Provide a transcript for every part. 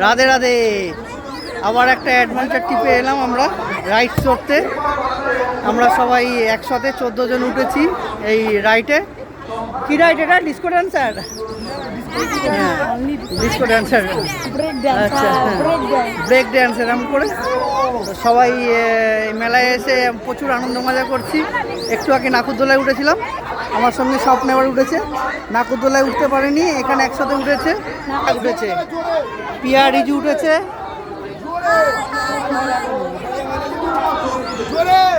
রাধে রাধে। আবার একটা অ্যাডভেঞ্চার ট্রিপে এলাম আমরা রাইড চড়তে। আমরা সবাই একসাথে 14 জন উঠেছি এই রাইডে। কি রাইড এটা? Disco dancer. হ্যাঁ, ডিস্কো ড্যান্সার। আচ্ছা, ব্রেক ড্যান্স এরকম করে সবাই মেলায় এসে প্রচুর আনন্দ মজা করছি। একটু আগে নাকুরদোলায় উঠেছিলাম, আমার সঙ্গে স্বপ্ন এবার উঠেছে। নাকুরদোলায় উঠতে পারেনি, এখানে একসাথে উঠেছে। পিয়া রিজু উঠেছে,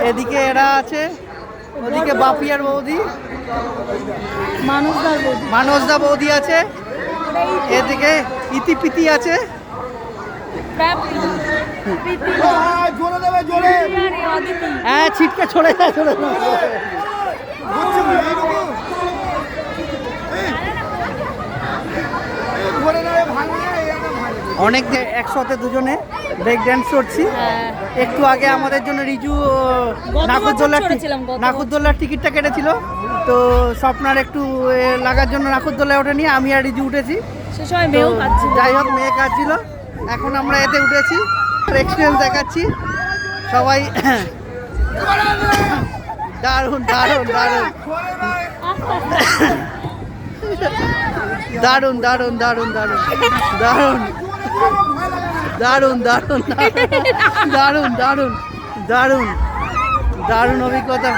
এদিকে এরা আছে, ওদিকে বাপি আর বৌদি, মানসদা বৌদি আছে, এদিকে ইতিপিতি আছে। হ্যাঁ, ছিটকে ছড়ে যায়, ছড়ে যায়। অনেক একসাথে দুজনে ব্রেক ড্যান্স করছি। একটু আগে আমাদের জন্য রিজু নাকুরদোলার টিকিটটা কেটেছিল, তো স্বপ্নার একটু লাগার জন্য নাকুরদোলায় ওঠেনি, আমি আর রিজু উঠেছি। যাই হোক, মেয়ে কাঁদছিল, এখন আমরা এতে উঠেছি, এক্সপিরিয়েন্স দেখাচ্ছি সবাই। দারুণ দারুণ দারুণ দারুণ দারুণ দারুণ দারুণ দারুণ দারুণ দারুণ দারুণ দারুণ দারুণ দারুণ অভিজ্ঞতা।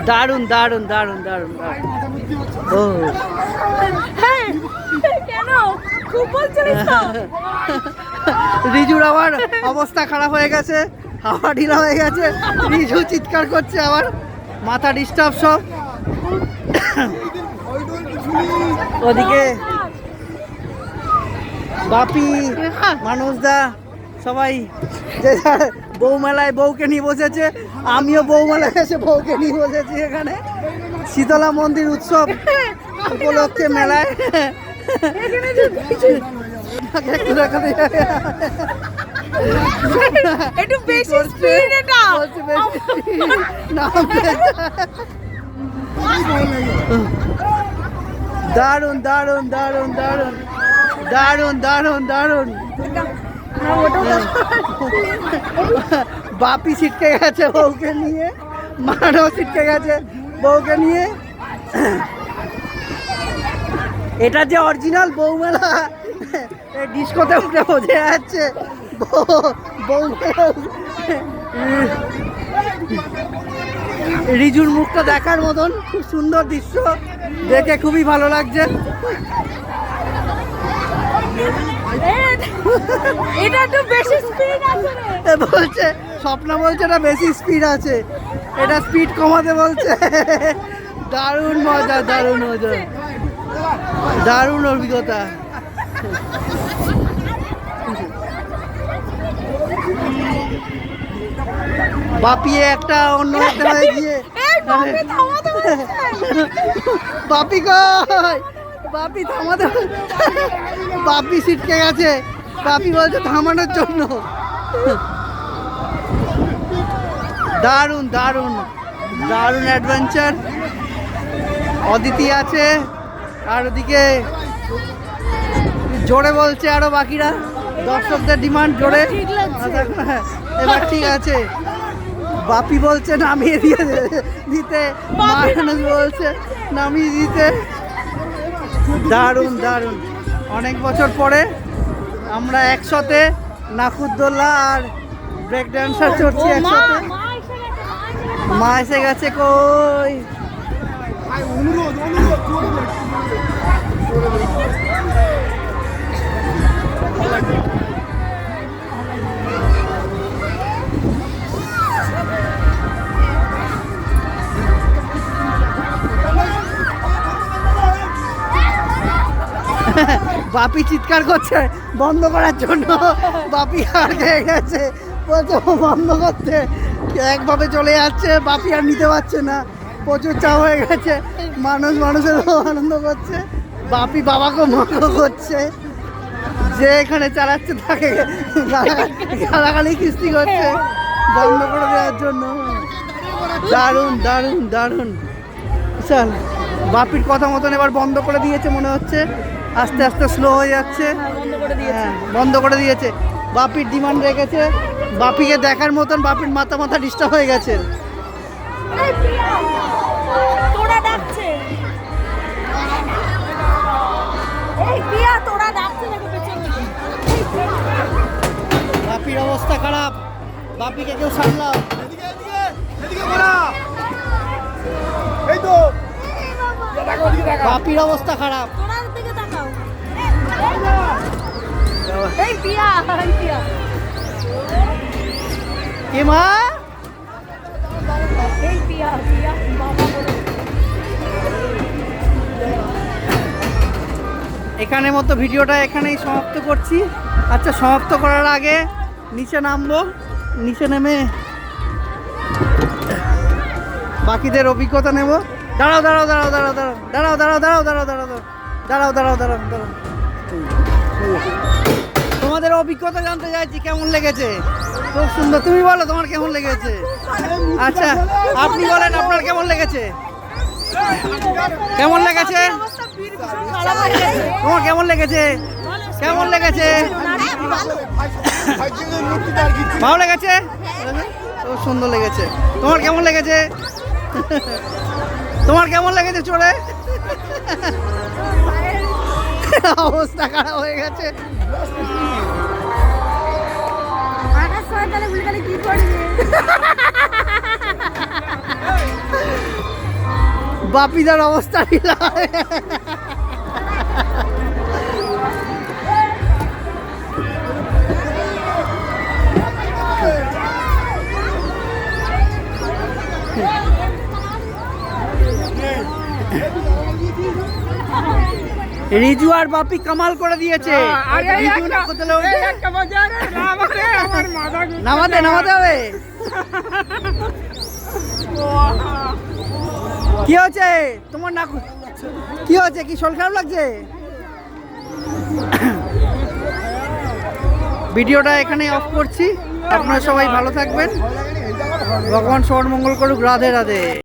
দারুণ দারুণ দারুণ দারুণ ও রিজুর আবার অবস্থা খারাপ হয়ে গেছে, হাওয়া ঢিলা হয়ে গেছে, রিজু চিৎকার করছে, আবার মাথা ডিস্টার্ব সব। ওদিকে বাপি, মানসদা সবাই যে বউ মেলায় বউকে নিয়ে বসেছে, আমিও বউ মেলায় এসে বউকে নিয়ে বসেছি। এখানে শীতলা মন্দির উৎসব উপলক্ষে মেলায় একটু বেশি স্পিড, এটা দারুণ দারুণ দারুণ দারুণ দারুণ দারুণ দারুণ। বাপি ছিটকে গেছে বউকে নিয়ে, মানও ছিটকে গেছে বউকে নিয়ে। এটা যে অরিজিনাল বউ মেলা, ডিস্কোতে উঠে বোঝা যাচ্ছে বউ মেলা। রিজুর মুখটা দেখার মতন, খুব সুন্দর দৃশ্য, দেখে খুবই ভালো লাগছে। এটা একটু বেশি স্পিড আছে বলছে, স্বপ্ন বলছে এটা বেশি স্পিড আছে, এটা স্পিড কমাতে বলছে। দারুণ মজা, দারুণ মজা, দারুণ অভিজ্ঞতা। বাপি একটা অন্য একটা হয়ে গিয়ে, বাপি কই, বাপি থামাতে, বাপি ছিটকে গেছে, বাপি বলছে থামানোর জন্য। দারুণ দারুণ দারুণ অ্যাডভেঞ্চার। অদিতি আছে, আর ওদিকে জোরে বলছে আরো বাকিরা, দর্শকদের ডিমান্ড জোরে। এবার ঠিক আছে, বাপি বলছে নামিয়ে দিয়ে দিতে, মানুষ বলছে নামিয়ে দিতে। দারুণ দারুণ, অনেক বছর পরে আমরা একসাথে নাকুরদোলা আর ব্রেক ড্যান্সার চড়ছি একসাথে। মা এসে গেছে, কই বাপি চিৎকার করছে বন্ধ করার জন্য, বাপি আর খেয়ে গেছে, বলছে বন্ধ করতে, একভাবে চলে যাচ্ছে, বাপি আর নিতে পারছে না, প্রচুর চাপ হয়ে গেছে। মানুষের আনন্দ করছে, বাপি বাবাকে মজা করছে। যে এখানে চালাচ্ছে তাকে গালাগালি কিস্তি করছে বন্ধ করে দেওয়ার জন্য। দারুণ দারুণ দারুণ। চল, বাপির কথা মতন এবার বন্ধ করে দিয়েছে মনে হচ্ছে, আস্তে আস্তে স্লো হয়ে যাচ্ছে। হ্যাঁ, বন্ধ করে দিয়েছে। বাপির ডিমান্ড রেখেছে, বাপিকে দেখার মতন বাপির মাথা মাথা ডিস্টার্ব হয়ে গেছে। তোরা ডাকছে, এই প্রিয়া তোরা ডাকছে নাকি পেছন থেকে? বাপির অবস্থা খারাপ, বাপিকে কেউ সামলাও। বাপির অবস্থা খারাপ। তোরা দিকে তাকাও। এই প্রিয়া, এই প্রিয়া। কে মা? এই প্রিয়া, প্রিয়া বাবা বলে। এখানে মতো ভিডিওটা এখানেই সমাপ্ত করছি। আচ্ছা, সমাপ্ত করার আগে নিচে নামবো, নিচে নেমে বাকিদের অভিজ্ঞতা নেব। দাঁড়াও দাঁড়াও দাঁড়াও দাঁড়াও দাঁড়াও দাঁড়াও দাঁড়াও দাঁড়াও দাঁড়াও দাঁড়াও দাঁড়াও দাঁড়াও দাঁড়াও। তোমাদের অভিজ্ঞতা জানতে চাইছি, কেমন লেগেছে? খুব সুন্দর। তুমি বলো তোমার কেমন লেগেছে? আচ্ছা, আপনি বলেন আপনার কেমন লেগেছে? কেমন লেগেছে? তোমার কেমন লেগেছে? কেমন লেগেছে? ভালো লেগেছে? খুব সুন্দর লেগেছে। তোমার কেমন লেগেছে? তোমার কেমন লেগেছে চড়ে? অবস্থা খারাপ হয়ে গেছে। বাপিদার অবস্থা রিজু আর বাপি কামাল করে দিয়েছে। নামাতে নামাতে হবে। কি হচ্ছে তোমার? না কি হচ্ছে? কি শরীর খারাপ লাগছে? ভিডিওটা এখানে অফ করছি। আপনারা সবাই ভালো থাকবেন, ভগবান সবার মঙ্গল করুক। রাধে রাধে।